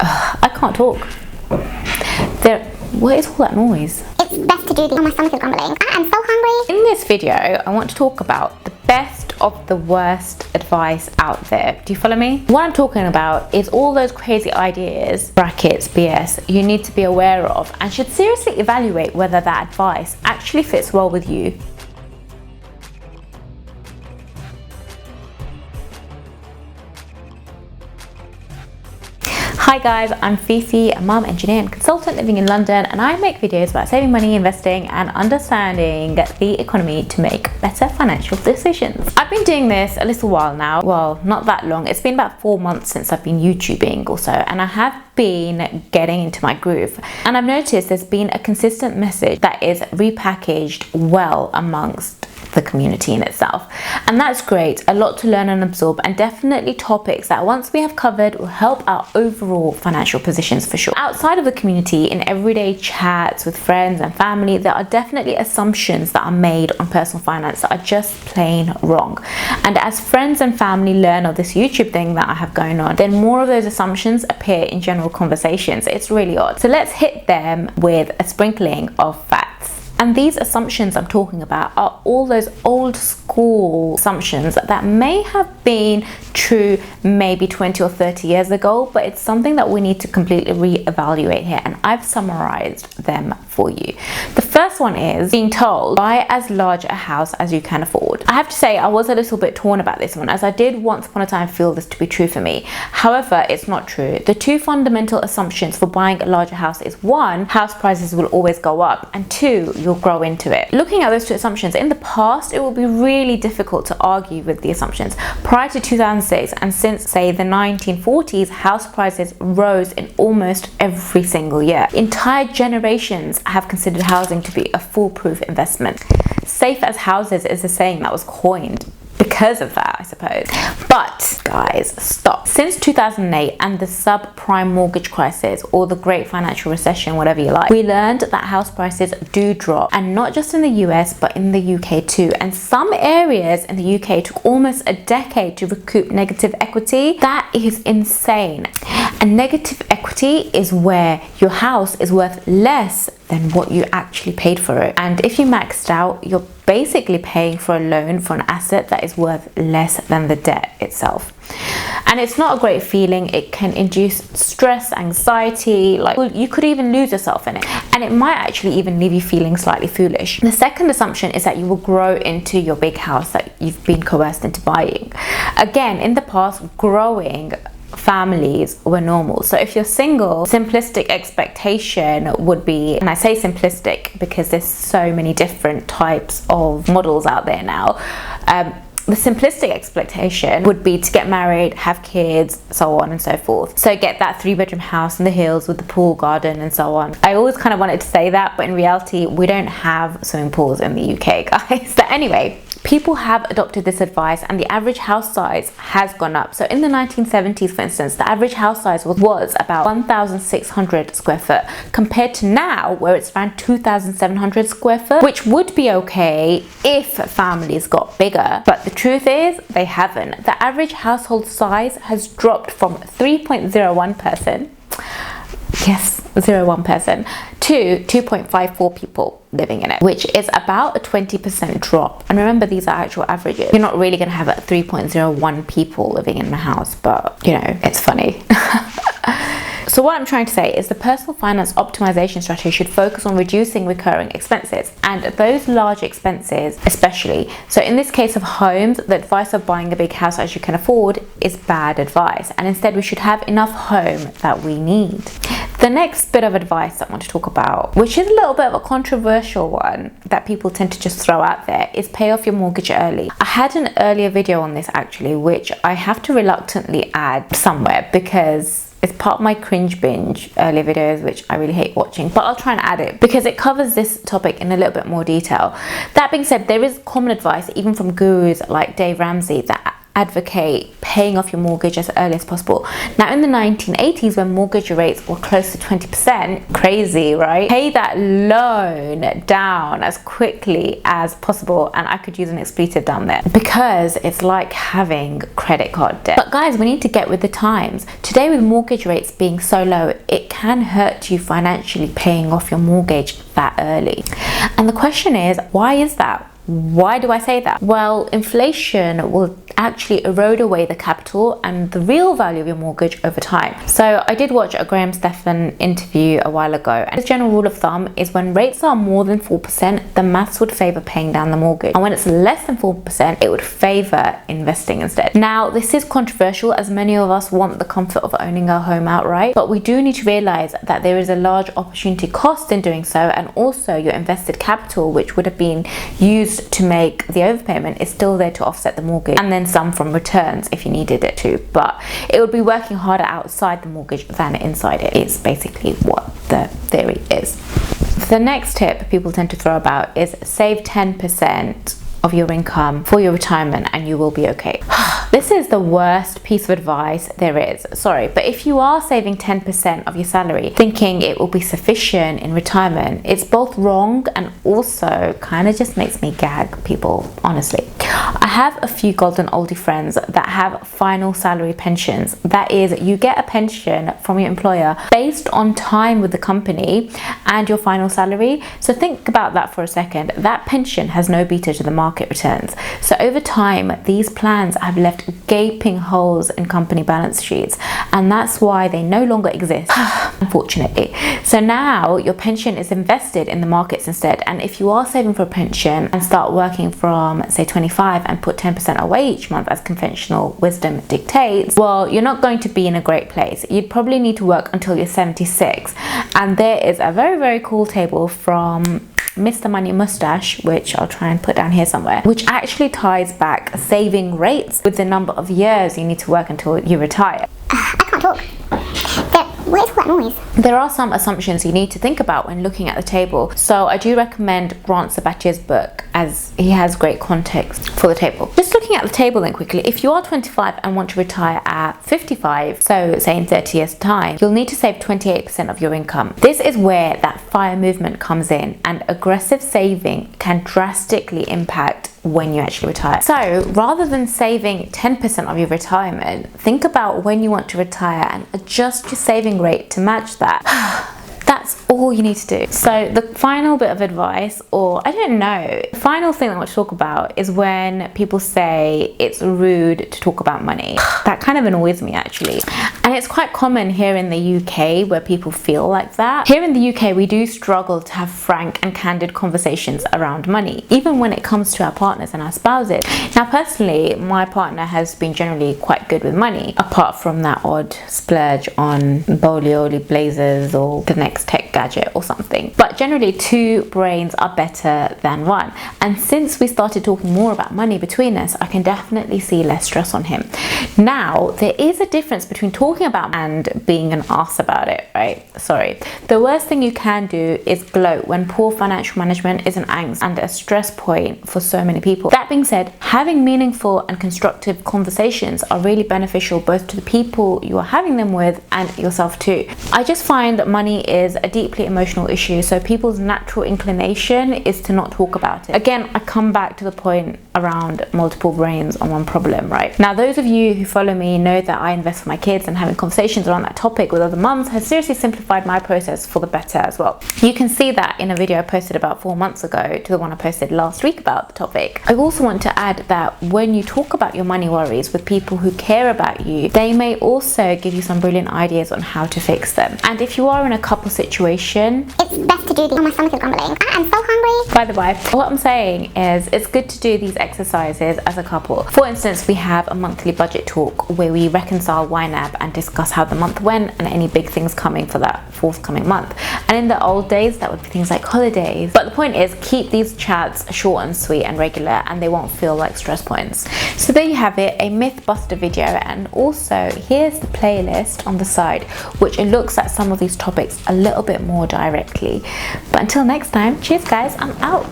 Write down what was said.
I can't talk. What is all that noise? It's best to do the... Oh, my stomach is grumbling. I am so hungry. In this video, I want to talk about the best of the worst advice out there. Do you follow me? What I'm talking about is all those crazy ideas, brackets, BS, you need to be aware of and should seriously evaluate whether that advice actually fits well with you. Hi guys, I'm Fifi, a mum, engineer and consultant living in London, and I make videos about saving money, investing and understanding the economy to make better financial decisions. I've been doing this a little while now, well, not that long. It's been about 4 months since I've been YouTubing or so, and I have been getting into my groove. And I've noticed there's been a consistent message that is repackaged well amongst the community in itself, and that's great. A lot to learn and absorb, and definitely topics that once we have covered will help our overall financial positions for sure. Outside of the community, in everyday chats with friends and family, there are definitely assumptions that are made on personal finance that are just plain wrong. And as friends and family learn of this YouTube thing that I have going on, then more of those assumptions appear in general conversations. It's really odd. So let's hit them with a sprinkling of facts. And these assumptions I'm talking about are all those old school assumptions that may have been true maybe 20 or 30 years ago, but it's something that we need to completely reevaluate here, and I've summarized them for you. The first one is being told, buy as large a house as you can afford. I have to say I was a little bit torn about this one, as I did once upon a time feel this to be true for me. However, it's not true. The two fundamental assumptions for buying a larger house is, one, house prices will always go up, and two, you'll grow into it. Looking at those two assumptions, in the past it will be really difficult to argue with the assumptions. Prior to 2006 and since say the 1940s, house prices rose in almost every single year. Entire generations have considered housing to be a foolproof investment. Safe as houses is a saying that was coined because of that, I suppose. But guys, stop. Since 2008 and the subprime mortgage crisis, or the great financial recession, whatever you like, we learned that house prices do drop, and not just in the US but in the UK too. And some areas in the UK took almost a decade to recoup negative equity. That is insane. And negative equity is where your house is worth less than what you actually paid for it. And if you maxed out, you're basically paying for a loan for an asset that is worth less than the debt itself. And it's not a great feeling. It can induce stress, anxiety, like you could even lose yourself in it, and it might actually even leave you feeling slightly foolish. The second assumption is that you will grow into your big house that you've been coerced into buying. Again, in the past, growing families were normal. So if you're single, simplistic expectation would be, and I say simplistic because there's so many different types of models out there now, the simplistic expectation would be to get married, have kids, so on and so forth. So get that 3-bedroom house in the hills with the pool, garden and so on. I always kind of wanted to say that, but in reality we don't have swimming pools in the UK, guys. But anyway, people have adopted this advice and the average house size has gone up. So in the 1970s, for instance, the average house size was about 1,600 square foot, compared to now where it's around 2,700 square foot, which would be okay if families got bigger. But the truth is they haven't. The average household size has dropped from 3.01 person, yes, 01 person, to 2.54 people living in it, which is about a 20% drop. And remember, these are actual averages. You're not really going to have 3.01 people living in a house, but you know, it's funny. So what I'm trying to say is the personal finance optimization strategy should focus on reducing recurring expenses, and those large expenses especially. So in this case of homes, the advice of buying a big house as you can afford is bad advice, and instead we should have enough home that we need. The next bit of advice I want to talk about, which is a little bit of a controversial one that people tend to just throw out there, is pay off your mortgage early. I had an earlier video on this actually, which I have to reluctantly add somewhere because it's part of my cringe binge earlier videos, which I really hate watching, but I'll try and add it because it covers this topic in a little bit more detail. That being said, there is common advice, even from gurus like Dave Ramsey, that advocate paying off your mortgage as early as possible. Now, in the 1980s, when mortgage rates were close to 20%, crazy, right? Pay that loan down as quickly as possible, and I could use an expletive down there, because it's like having credit card debt. But guys, we need to get with the times. Today, with mortgage rates being so low, it can hurt you financially paying off your mortgage that early. And the question is, why is that? Why do I say that? Well, inflation will actually erode away the capital and the real value of your mortgage over time. So I did watch a Graham Stephan interview a while ago, and his general rule of thumb is when rates are more than 4%, the maths would favor paying down the mortgage, and when it's less than 4%, it would favor investing instead. Now, this is controversial, as many of us want the comfort of owning our home outright, but we do need to realize that there is a large opportunity cost in doing so, and also your invested capital, which would have been used to make the overpayment, is still there to offset the mortgage, and then some from returns if you needed it to. But it would be working harder outside the mortgage than inside it, is basically what the theory is. The next tip people tend to throw about is save 10% of your income for your retirement and you will be okay. This is the worst piece of advice there is. Sorry, but if you are saving 10% of your salary thinking it will be sufficient in retirement, it's both wrong and also kind of just makes me gag, people, honestly. I have a few golden oldie friends that have final salary pensions. That is, you get a pension from your employer based on time with the company and your final salary. So think about that for a second. That pension has no beta to the market returns. So over time, these plans have left gaping holes in company balance sheets, and that's why they no longer exist, unfortunately. So now your pension is invested in the markets instead, and if you are saving for a pension and start working from, say, 25 and put 10% away each month as conventional wisdom dictates, well, you're not going to be in a great place. You'd probably need to work until you're 76, and there is a very, very cool table from Mr. Money Mustache, which I'll try and put down here somewhere, which actually ties back saving rates with the number of years you need to work until you retire. I can't talk. What is all that noise? There are some assumptions you need to think about when looking at the table. So I do recommend Grant Sabatier's book, as he has great context for the table. Just looking at the table then quickly, if you are 25 and want to retire at 55, so say in 30 years time, you'll need to save 28% of your income. This is where that FIRE movement comes in, and aggressive saving can drastically impact when you actually retire. So rather than saving 10% of your retirement, think about when you want to retire and adjust your saving rate to match that. That's all you need to do. So the final bit of advice, or I don't know, the final thing I want to talk about is when people say it's rude to talk about money. That kind of annoys me, actually. And it's quite common here in the UK where people feel like that. Here in the UK, we do struggle to have frank and candid conversations around money, even when it comes to our partners and our spouses. Now, personally, my partner has been generally quite good with money, apart from that odd splurge on Bolioli blazers or the next tech gadget or something. But generally, two brains are better than one. And since we started talking more about money between us, I can definitely see less stress on him. Now, there is a difference between talking about and being an ass about it, right? Sorry. The worst thing you can do is gloat when poor financial management is an angst and a stress point for so many people. That being said, having meaningful and constructive conversations are really beneficial both to the people you are having them with and yourself too. I just find that money is a deeply emotional issue, so people's natural inclination is to not talk about it. Again, I come back to the point around multiple brains on one problem, right? Now, those of you who follow me know that I invest for my kids, and having conversations around that topic with other mums has seriously simplified my process for the better as well. You can see that in a video I posted about 4 months ago to the one I posted last week about the topic. I also want to add that when you talk about your money worries with people who care about you, they may also give you some brilliant ideas on how to fix them. And if you are in a couple situation, It's best to do the. Oh, my stomach is grumbling. I am so hungry. by the way, what I'm saying is it's good to do these exercises as a couple. For instance, we have a monthly budget talk where we reconcile YNAB and discuss how the month went and any big things coming for that forthcoming month. And in the old days, that would be things like holidays. But the point is, keep these chats short and sweet and regular, and they won't feel like stress points. So there you have it, a Mythbuster video. And also, here's the playlist on the side, which it looks at some of these topics a little bit more directly. But until next time, cheers guys, I'm out.